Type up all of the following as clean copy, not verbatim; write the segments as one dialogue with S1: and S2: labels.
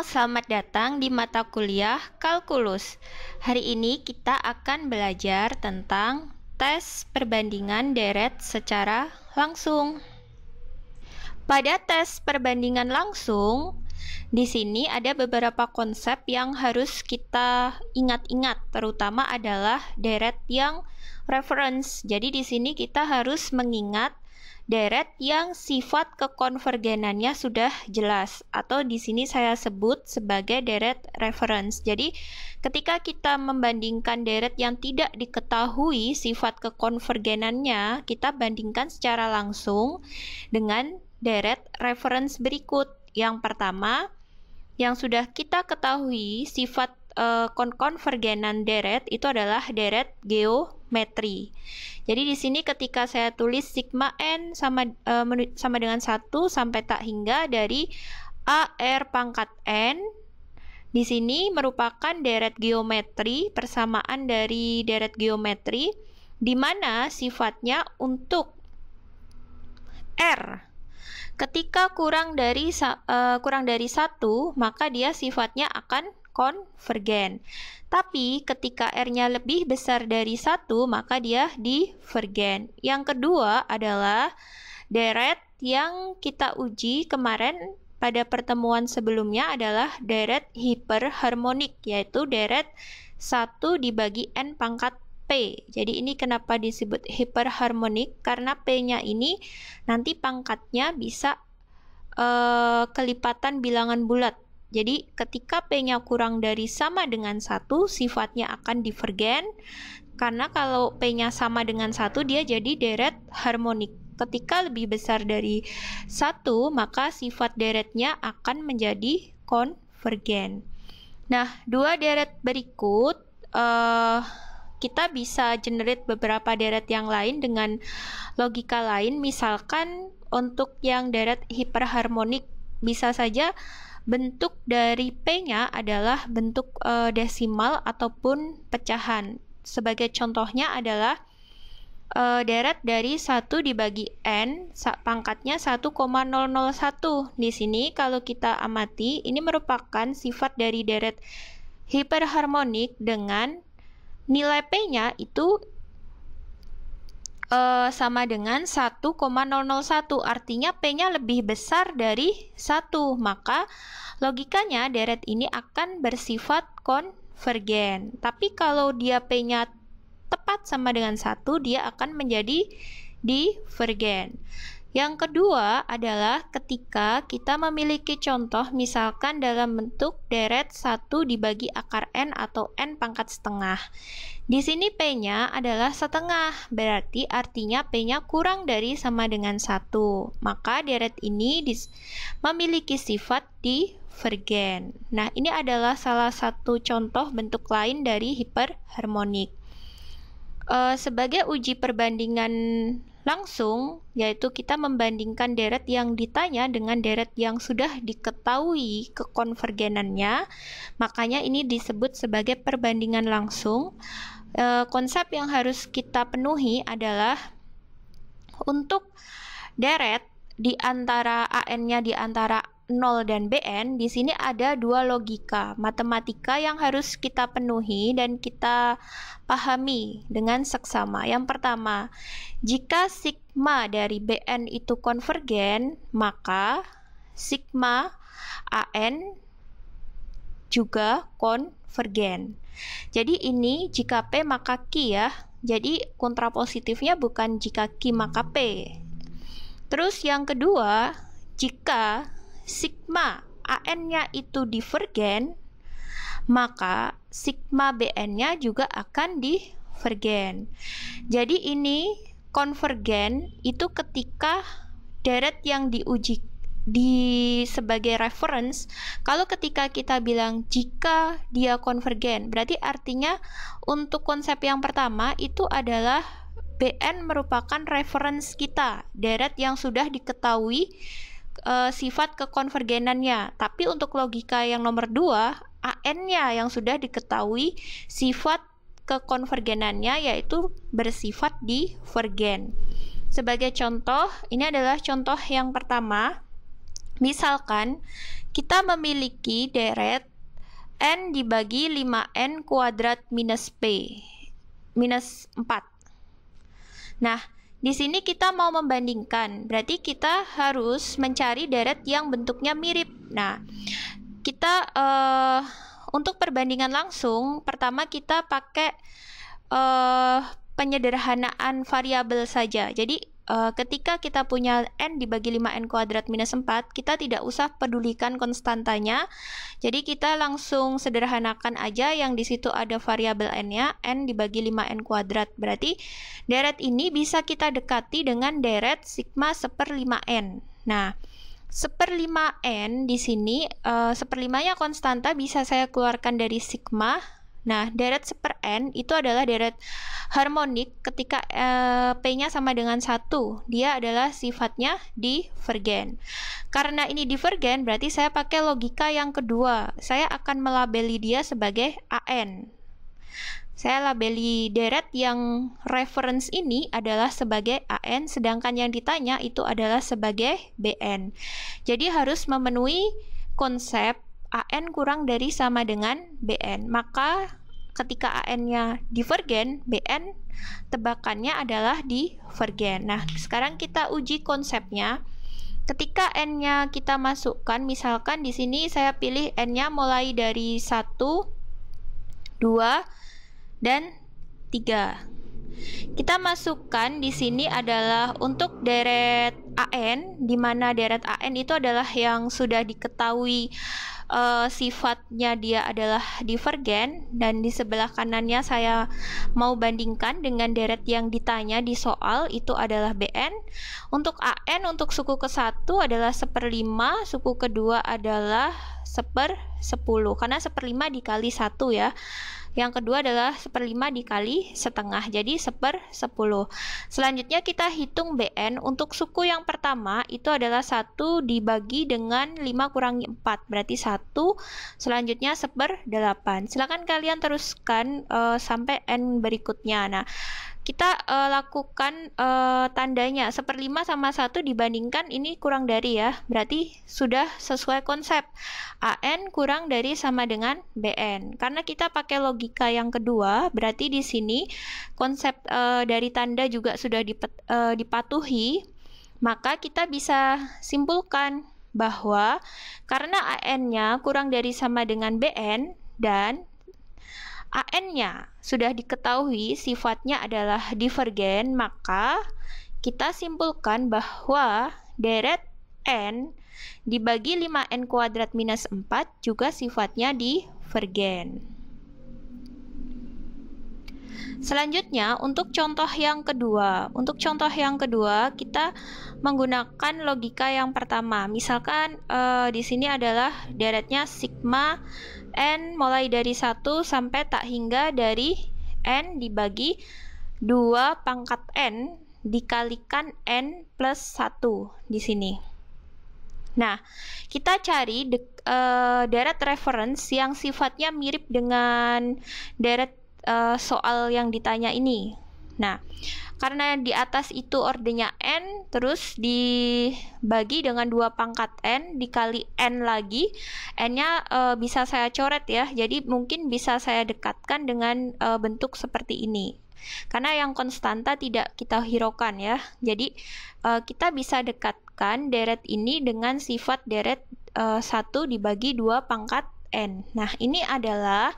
S1: Halo, selamat datang di mata kuliah Kalkulus. Hari ini kita akan belajar tentang tes perbandingan deret secara langsung. Pada tes perbandingan langsung, di sini ada beberapa konsep yang harus kita ingat-ingat, terutama adalah deret yang reference. Jadi di sini kita harus mengingat deret yang sifat kekonvergenannya sudah jelas, atau di sini saya sebut sebagai deret reference. Jadi ketika kita membandingkan deret yang tidak diketahui sifat kekonvergenannya, kita bandingkan secara langsung dengan deret reference berikut. Yang pertama, yang sudah kita ketahui sifat konvergenan deret itu adalah deret geometri. Jadi di sini ketika saya tulis sigma n sama dengan 1 sampai tak hingga dari AR pangkat n, di sini merupakan deret geometri, persamaan dari deret geometri, di mana sifatnya untuk R ketika kurang dari 1, maka dia sifatnya akan konvergen. Tapi ketika R-nya lebih besar dari 1, maka dia divergen. Yang kedua adalah deret yang kita uji kemarin pada pertemuan sebelumnya adalah deret hiperharmonik, yaitu deret 1 dibagi N pangkat P. Jadi ini kenapa disebut hiperharmonik? Karena P-nya ini nanti pangkatnya bisa kelipatan bilangan bulat. Jadi ketika P-nya kurang dari sama dengan 1, sifatnya akan divergen. Karena kalau P-nya sama dengan 1, dia jadi deret harmonik. Ketika lebih besar dari 1, maka sifat deretnya akan menjadi konvergen. Nah, dua deret berikut, kita bisa generate beberapa deret yang lain dengan logika lain. Misalkan untuk yang deret hiperharmonik, bisa saja bentuk dari P-nya adalah bentuk desimal ataupun pecahan. Sebagai contohnya adalah deret dari 1 dibagi N, pangkatnya 1,001. Di sini kalau kita amati, ini merupakan sifat dari deret hiperharmonik dengan nilai P-nya itu sama dengan 1,001, artinya P-nya lebih besar dari 1, maka logikanya deret ini akan bersifat konvergen. Tapi kalau dia P-nya tepat sama dengan 1, dia akan menjadi divergen. Yang kedua adalah ketika kita memiliki contoh misalkan dalam bentuk deret 1 dibagi akar N atau N pangkat setengah. Di sini P-nya adalah setengah, berarti artinya P-nya kurang dari sama dengan 1. Maka deret ini memiliki sifat divergen. Nah, ini adalah salah satu contoh bentuk lain dari hiperharmonik. Sebagai uji perbandingan langsung, yaitu kita membandingkan deret yang ditanya dengan deret yang sudah diketahui kekonvergenannya, makanya ini disebut sebagai perbandingan langsung. Konsep yang harus kita penuhi adalah untuk deret di antara AN-nya di antara 0 dan BN, di sini ada dua logika matematika yang harus kita penuhi dan kita pahami dengan seksama. Yang pertama, jika sigma dari BN itu konvergen, maka sigma AN juga konvergen. Jadi ini jika P maka Q ya. Jadi kontrapositifnya bukan jika Q maka P. Terus yang kedua, jika sigma AN-nya itu divergen, maka sigma BN-nya juga akan divergen. Jadi ini konvergen itu ketika deret yang diuji sebagai reference. Kalau ketika kita bilang jika dia konvergen, berarti artinya untuk konsep yang pertama itu adalah BN merupakan reference kita, deret yang sudah diketahui sifat kekonvergenannya. Tapi untuk logika yang nomor 2, AN-nya yang sudah diketahui sifat kekonvergenannya, yaitu bersifat divergen. Sebagai contoh, ini adalah contoh yang pertama. Misalkan kita memiliki deret n dibagi 5n kuadrat minus p minus 4. Nah, di sini kita mau membandingkan, berarti kita harus mencari deret yang bentuknya mirip. Nah, kita untuk perbandingan langsung, pertama kita pakai penyederhanaan variabel saja. Jadi ketika kita punya n dibagi 5n kuadrat minus 4, kita tidak usah pedulikan konstantanya. Jadi kita langsung sederhanakan aja yang di situ ada variabel n-nya, n dibagi 5n kuadrat. Berarti deret ini bisa kita dekati dengan deret sigma 1/5n. Nah, 1/5n di sini 1/5-nya konstanta bisa saya keluarkan dari sigma. Nah, deret 1/n itu adalah deret harmonik ketika P-nya sama dengan 1. Dia adalah sifatnya divergen. Karena ini divergen, berarti saya pakai logika yang kedua. Saya akan melabeli dia sebagai AN. Saya labeli deret yang reference ini adalah sebagai AN, sedangkan yang ditanya itu adalah sebagai BN. Jadi harus memenuhi konsep AN kurang dari sama dengan BN. Maka ketika AN-nya divergen, BN tebakannya adalah divergen. Nah, sekarang kita uji konsepnya. Ketika N-nya kita masukkan, misalkan di sini saya pilih N-nya mulai dari 1, 2, dan 3. Kita masukkan di sini adalah untuk deret AN, di mana deret AN itu adalah yang sudah diketahui sifatnya dia adalah divergen, dan di sebelah kanannya saya mau bandingkan dengan deret yang ditanya di soal, itu adalah BN. Untuk AN untuk suku ke-1 adalah 1/5, suku kedua adalah 1/10, karena 1/5 dikali 1 ya. Yang kedua adalah 1/5 dikali setengah, jadi 1/10. Selanjutnya kita hitung BN. Untuk suku yang pertama itu adalah 1 dibagi dengan 5 kurangi 4, berarti 1. Selanjutnya 1/8. Silakan kalian teruskan sampai N berikutnya. Nah, kita lakukan tandanya 1/5 sama 1 dibandingkan ini kurang dari ya, berarti sudah sesuai konsep AN kurang dari sama dengan BN. Karena kita pakai logika yang kedua, berarti di sini konsep dari tanda juga sudah dipatuhi, maka kita bisa simpulkan bahwa karena AN-nya kurang dari sama dengan BN dan AN-nya sudah diketahui sifatnya adalah divergen, maka kita simpulkan bahwa deret N dibagi 5N kuadrat minus 4 juga sifatnya divergen. Selanjutnya, untuk contoh yang kedua. Untuk contoh yang kedua, kita menggunakan logika yang pertama. Misalkan di sini adalah deretnya sigma N mulai dari 1 sampai tak hingga dari N dibagi 2 pangkat N dikalikan N plus 1 di sini. Nah, kita cari deret reference yang sifatnya mirip dengan deret soal yang ditanya ini. Nah, karena di atas itu ordernya N, terus dibagi dengan 2 pangkat N dikali N lagi, N-nya bisa saya coret ya, jadi mungkin bisa saya dekatkan dengan bentuk seperti ini. Karena yang konstanta tidak kita hiraukan ya, jadi kita bisa dekatkan deret ini dengan sifat deret 1 dibagi 2 pangkat N. Nah, ini adalah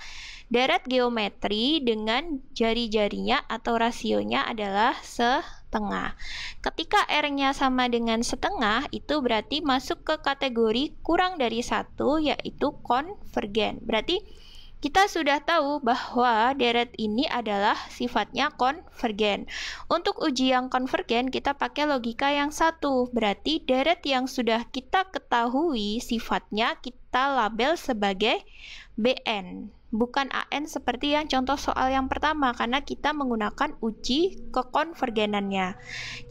S1: deret geometri dengan jari-jarinya atau rasionya adalah setengah. Ketika R-nya sama dengan setengah, itu berarti masuk ke kategori kurang dari 1, yaitu konvergen. Berarti kita sudah tahu bahwa deret ini adalah sifatnya konvergen. Untuk uji yang konvergen, kita pakai logika yang satu. Berarti deret yang sudah kita ketahui sifatnya, kita label sebagai BN. Bukan AN seperti yang contoh soal yang pertama, karena kita menggunakan uji kekonvergenannya.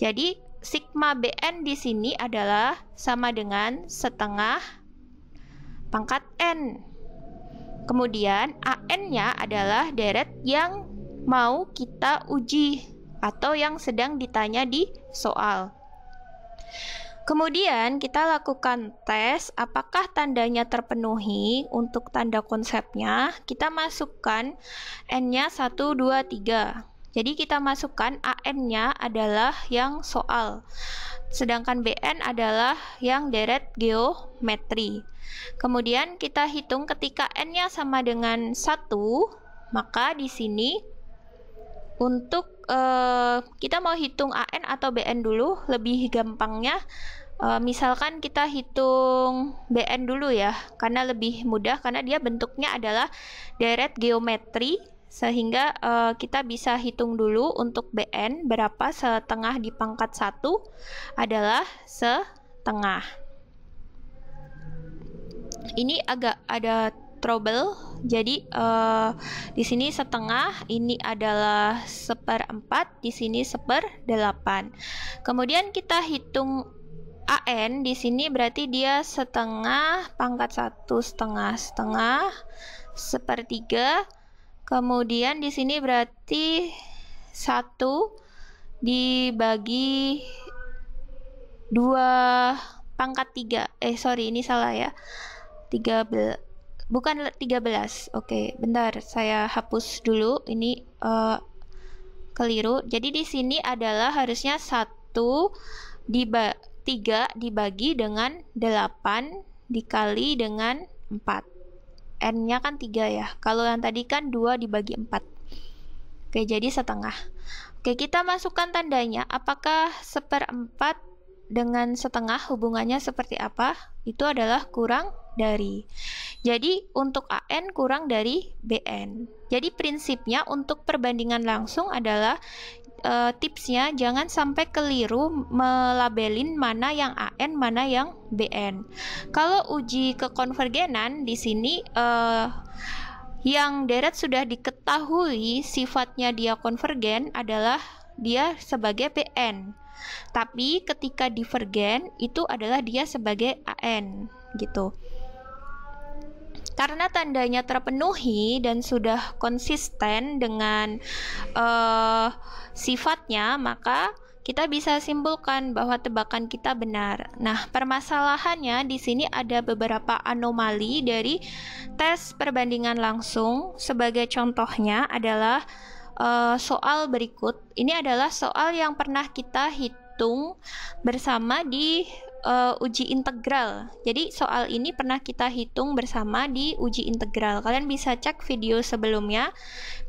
S1: Jadi, sigma BN di sini adalah sama dengan setengah pangkat N. Kemudian AN-nya adalah deret yang mau kita uji atau yang sedang ditanya di soal. Kemudian kita lakukan tes apakah tandanya terpenuhi. Untuk tanda konsepnya kita masukkan N-nya 1, 2, 3. Jadi kita masukkan AN-nya adalah yang soal, sedangkan BN adalah yang deret geometri. Kemudian kita hitung ketika N-nya sama dengan 1, maka di sini untuk kita mau hitung AN atau BN dulu, lebih gampangnya misalkan kita hitung BN dulu ya, karena lebih mudah, karena dia bentuknya adalah deret geometri, sehingga kita bisa hitung dulu untuk BN berapa. Setengah dipangkat 1 adalah setengah. Ini agak ada trouble, jadi di sini setengah, ini adalah 1/4, di sini 1/8. Kemudian kita hitung AN, di sini berarti dia setengah pangkat 1 setengah, 1/3. Kemudian di sini berarti 1 dibagi 2 pangkat 3. Sorry, ini salah ya. 13, bukan 13. Oke, bentar, saya hapus dulu. Ini keliru. Jadi di sini adalah harusnya 3 dibagi dengan 8 dikali dengan 4. N-nya kan 3 ya. Kalau yang tadi kan 2 dibagi 4. Oke, jadi setengah. Oke, kita masukkan tandanya. Apakah 1/4 dengan setengah hubungannya seperti apa? Itu adalah kurang dari. Jadi untuk AN kurang dari BN. Jadi prinsipnya untuk perbandingan langsung adalah tipsnya jangan sampai keliru melabelin mana yang AN, mana yang BN. Kalau uji kekonvergenan di sini yang deret sudah diketahui sifatnya dia konvergen adalah dia sebagai BN. Tapi ketika divergen itu adalah dia sebagai AN gitu. Karena tandanya terpenuhi dan sudah konsisten dengan sifatnya, maka kita bisa simpulkan bahwa tebakan kita benar. Nah, permasalahannya di sini ada beberapa anomali dari tes perbandingan langsung. Sebagai contohnya adalah soal berikut. Ini adalah soal yang pernah kita hitung bersama di uji integral. Jadi soal ini pernah kita hitung bersama di uji integral. Kalian bisa cek video sebelumnya.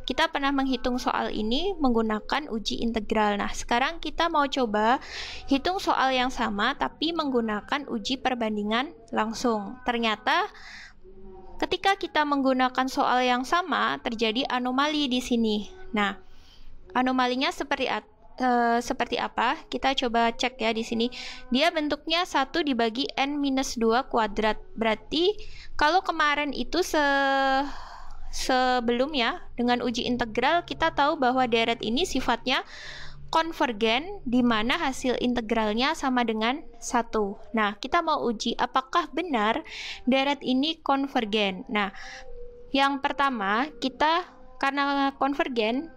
S1: Kita pernah menghitung soal ini menggunakan uji integral. Nah, sekarang kita mau coba hitung soal yang sama tapi menggunakan uji perbandingan langsung. Ternyata ketika kita menggunakan soal yang sama terjadi anomali di sini. Nah, anomalinya seperti apa? Kita coba cek ya di sini. Dia bentuknya 1 dibagi N-2 kuadrat. Berarti kalau kemarin itu sebelumnya dengan uji integral kita tahu bahwa deret ini sifatnya konvergen, di mana hasil integralnya sama dengan 1. Nah, kita mau uji apakah benar deret ini konvergen. Nah, yang pertama kita karena konvergen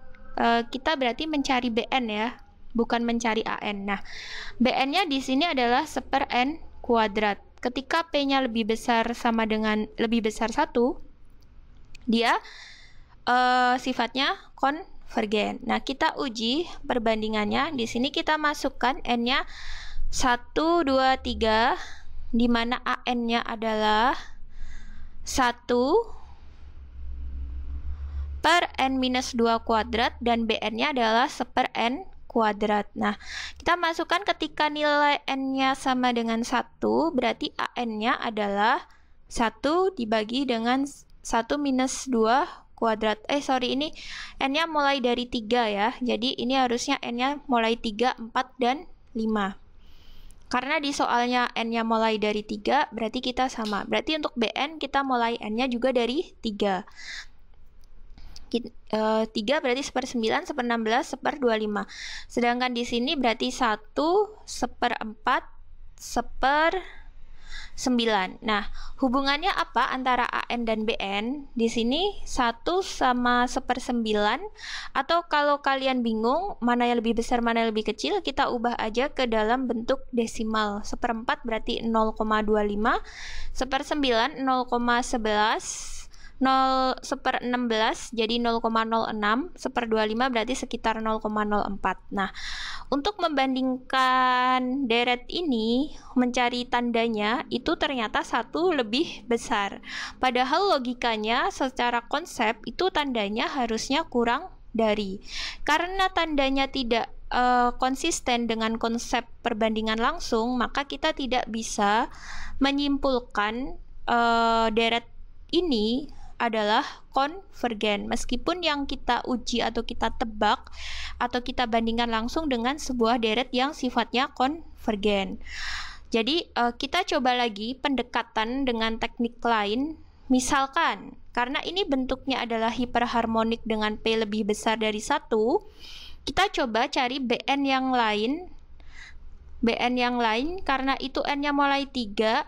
S1: kita berarti mencari BN ya, bukan mencari AN. Nah, BN-nya di sini adalah 1/N kuadrat. Ketika P-nya lebih besar sama dengan lebih besar 1, dia sifatnya konvergen. Nah, kita uji perbandingannya. Di sini kita masukkan N-nya 1, 2, 3, di mana AN-nya adalah 1 per N-2 kuadrat dan BN-nya adalah 1/N kuadrat. Nah, kita masukkan ketika nilai N-nya sama dengan 1, berarti AN-nya adalah 1 dibagi dengan 1 minus 2 kuadrat. Ini N-nya mulai dari 3 ya. Jadi ini harusnya N-nya mulai 3, 4, dan 5. Karena di soalnya N-nya mulai dari 3, berarti kita sama. Berarti untuk BN kita mulai N-nya juga dari 3. 3 berarti 1/9, 1/16, 1/25. Sedangkan di sini berarti 1, 1/4, 9. Nah, hubungannya apa antara AN dan BN? Di sini 1 sama 1/9, atau kalau kalian bingung mana yang lebih besar, mana yang lebih kecil, kita ubah aja ke dalam bentuk desimal. 1/4 berarti 0,25, 1/9 0,11, 0/16 jadi 0,06, 1/25 berarti sekitar 0,04. Nah, untuk membandingkan deret ini, mencari tandanya, itu ternyata 1 lebih besar. Padahal logikanya secara konsep itu tandanya harusnya kurang dari. Karena tandanya tidak konsisten dengan konsep perbandingan langsung, maka kita tidak bisa menyimpulkan deret ini adalah konvergen, meskipun yang kita uji atau kita tebak atau kita bandingkan langsung dengan sebuah deret yang sifatnya konvergen. Jadi kita coba lagi pendekatan dengan teknik lain. Misalkan karena ini bentuknya adalah hiperharmonik dengan P lebih besar dari 1, kita coba cari BN yang lain. BN yang lain karena itu N-nya mulai 3,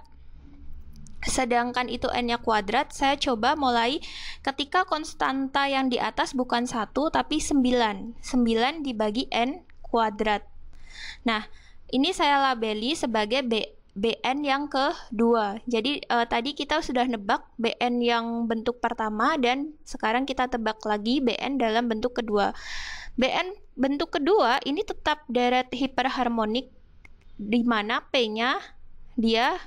S1: sedangkan itu N-nya kuadrat, saya coba mulai ketika konstanta yang di atas bukan 1 tapi 9. 9 dibagi N kuadrat. Nah, ini saya labeli sebagai BN yang kedua. Jadi tadi kita sudah nebak BN yang bentuk pertama dan sekarang kita tebak lagi BN dalam bentuk kedua. BN bentuk kedua ini tetap deret hiperharmonik di mana P-nya dia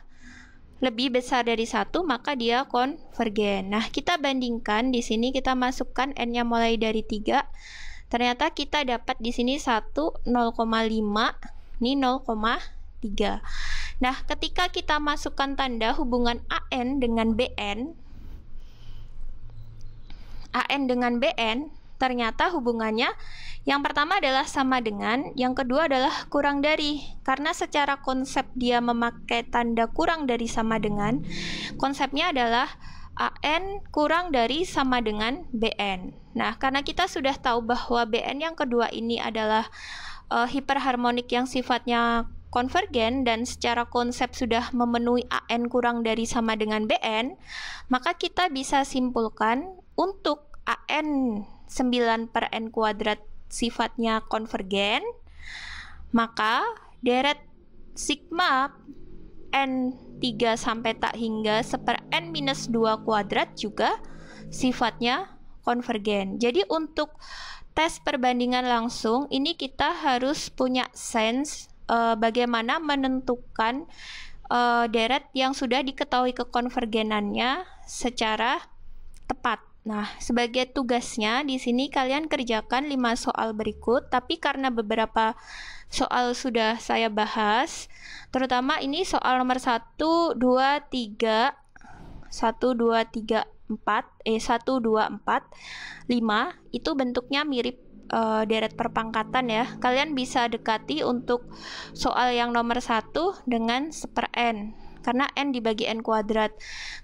S1: lebih besar dari 1, maka dia konvergen. Nah, kita bandingkan di sini, kita masukkan N-nya mulai dari 3. Ternyata kita dapat di sini 1, 0,5, ini 0,3. Nah, ketika kita masukkan tanda hubungan AN dengan BN, ternyata hubungannya yang pertama adalah sama dengan, yang kedua adalah kurang dari. Karena secara konsep dia memakai tanda kurang dari sama dengan, konsepnya adalah AN kurang dari sama dengan BN. Nah, karena kita sudah tahu bahwa BN yang kedua ini adalah hiperharmonik yang sifatnya konvergen dan secara konsep sudah memenuhi AN kurang dari sama dengan BN, maka kita bisa simpulkan untuk AN 9/N kuadrat sifatnya konvergen, maka deret sigma N3 sampai tak hingga 1/N-2 kuadrat juga sifatnya konvergen. Jadi untuk tes perbandingan langsung ini kita harus punya sense bagaimana menentukan deret yang sudah diketahui kekonvergenannya secara tepat. Nah, sebagai tugasnya di sini kalian kerjakan 5 soal berikut, tapi karena beberapa soal sudah saya bahas, terutama ini soal nomor 1, 2, 3, 1, 2, 3, 4, 1, 2, 4, 5, itu bentuknya mirip deret perpangkatan ya. Kalian bisa dekati untuk soal yang nomor 1 dengan 1/N, karena N dibagi N kuadrat.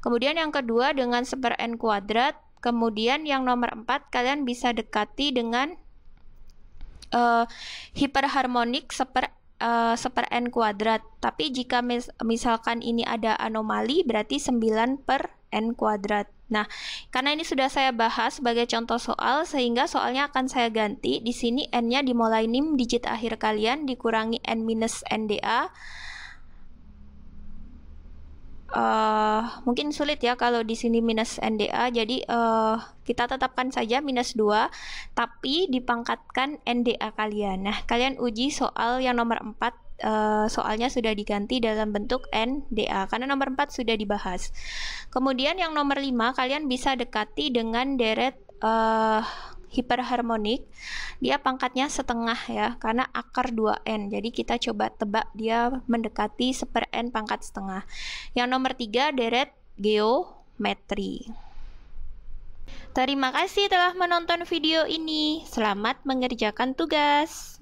S1: Kemudian yang kedua dengan 1/N kuadrat. Kemudian yang nomor 4 kalian bisa dekati dengan hiperharmonik 1/N kuadrat. Tapi jika misalkan ini ada anomali berarti 9/N kuadrat. Nah, karena ini sudah saya bahas sebagai contoh soal, sehingga soalnya akan saya ganti. Di sini N-nya dimulai 6 digit akhir kalian dikurangi N minus NDA. Mungkin sulit ya kalau di sini minus NDA, jadi kita tetapkan saja minus 2 tapi dipangkatkan NDA kalian. Nah, kalian uji soal yang nomor 4, soalnya sudah diganti dalam bentuk NDA karena nomor 4 sudah dibahas. Kemudian yang nomor 5 kalian bisa dekati dengan deret hiperharmonik, dia pangkatnya setengah ya, karena akar 2N. Jadi kita coba tebak dia mendekati 1/N pangkat setengah. Yang nomor 3 deret geometri. Terima kasih telah menonton video ini. Selamat mengerjakan tugas.